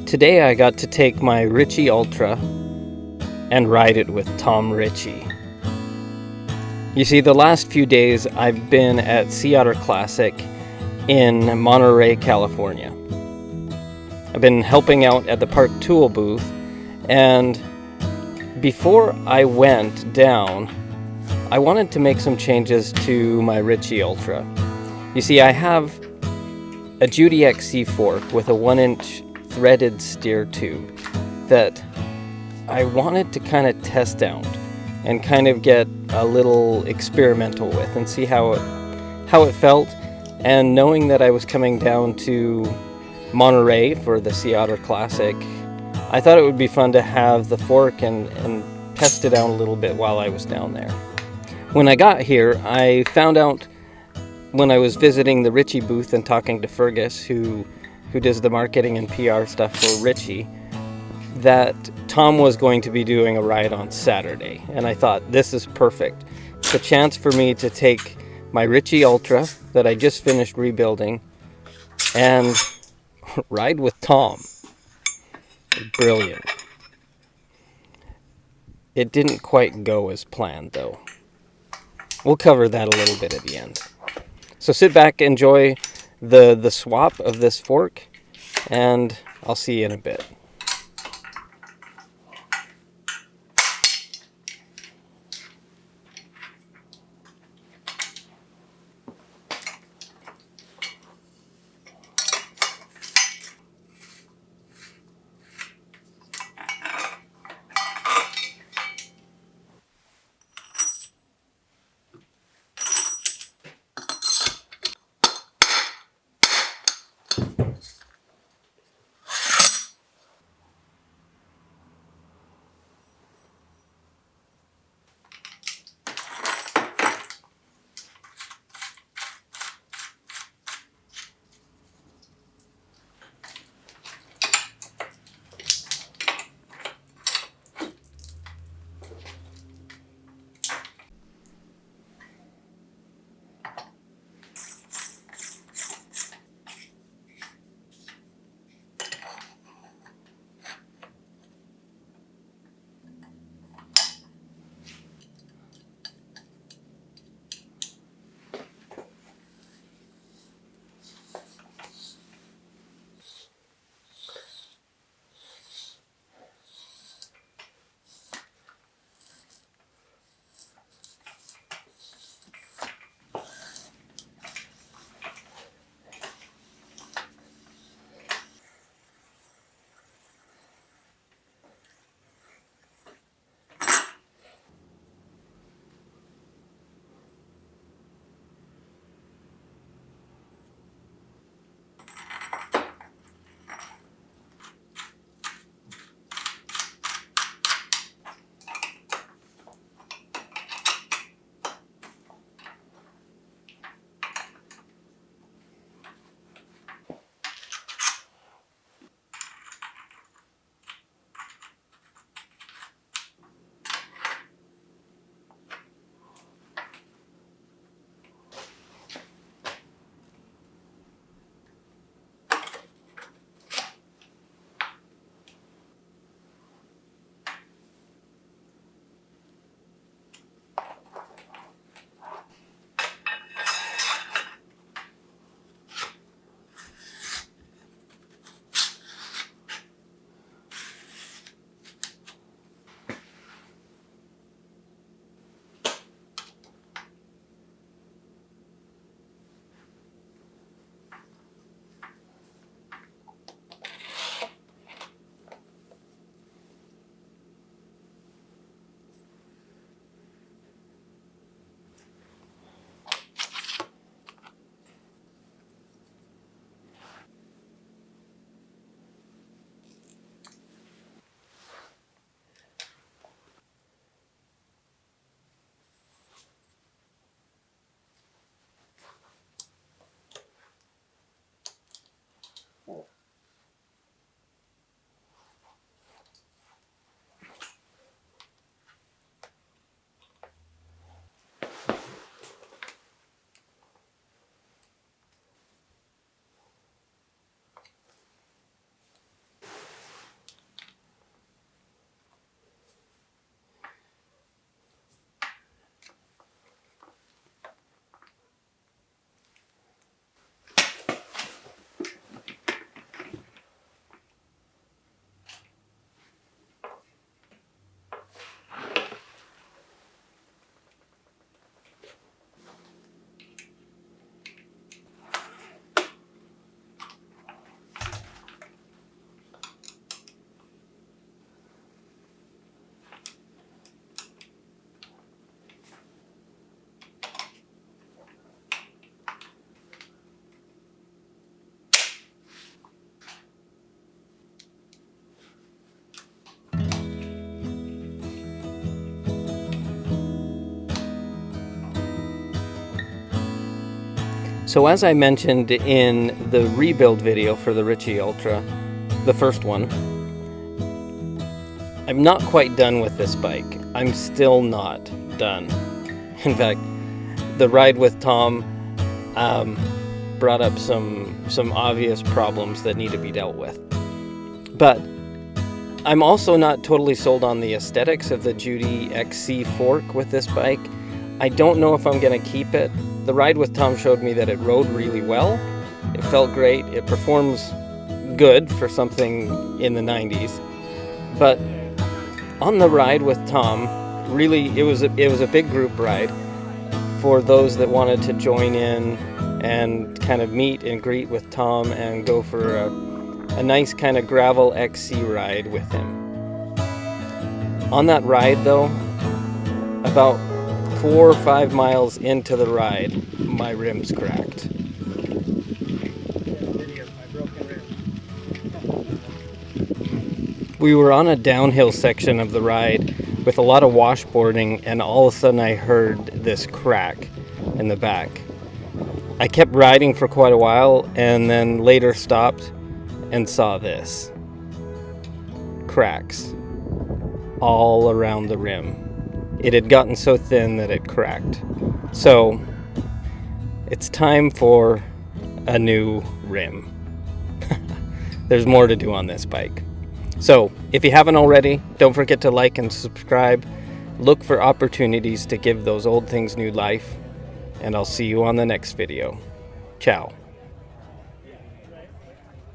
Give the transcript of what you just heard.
Today I got to take my Ritchey Ultra and ride it with Tom Ritchey. You see, the last few days I've been at Sea Otter Classic in Monterey, California. I've been helping out at the park tool booth, and before I went down, I wanted to make some changes to my Ritchey Ultra. You see, I have a Judy XC fork with a 1-inch threaded steer tube that I wanted to kind of test out and kind of get a little experimental with and see how it felt. And knowing that I was coming down to Monterey for the Sea Otter Classic, I thought it would be fun to have the fork and test it out a little bit while I was down there. When I got here, I found out when I was visiting the Ritchey booth and talking to Fergus, who does the marketing and PR stuff for Ritchey, that Tom was going to be doing a ride on Saturday. And I thought, this is perfect. It's a chance for me to take my Ritchey Ultra that I just finished rebuilding and ride with Tom. Brilliant. It didn't quite go as planned, though. We'll cover that a little bit at the end. So sit back, enjoy the swap of this fork, and I'll see you in a bit. So as I mentioned in the rebuild video for the Ritchey Ultra, the first one, I'm not quite done with this bike. I'm still not done. In fact, the ride with Tom brought up some obvious problems that need to be dealt with. But I'm also not totally sold on the aesthetics of the Judy XC fork with this bike. I don't know if I'm going to keep it. The ride with Tom showed me that it rode really well. It felt great. It performs good for something in the 90s. But on the ride with Tom, really, it was a big group ride for those that wanted to join in and kind of meet and greet with Tom and go for a nice kind of gravel XC ride with him. On that ride though, about 4 or 5 miles into the ride, my rims cracked. We were on a downhill section of the ride with a lot of washboarding, and all of a sudden I heard this crack in the back. I kept riding for quite a while and then later stopped and saw this. Cracks all around the rim. It had gotten so thin that it cracked. So it's time for a new rim. There's more to do on this bike. So if you haven't already, don't forget to like and subscribe. Look for opportunities to give those old things new life. And I'll see you on the next video. Ciao.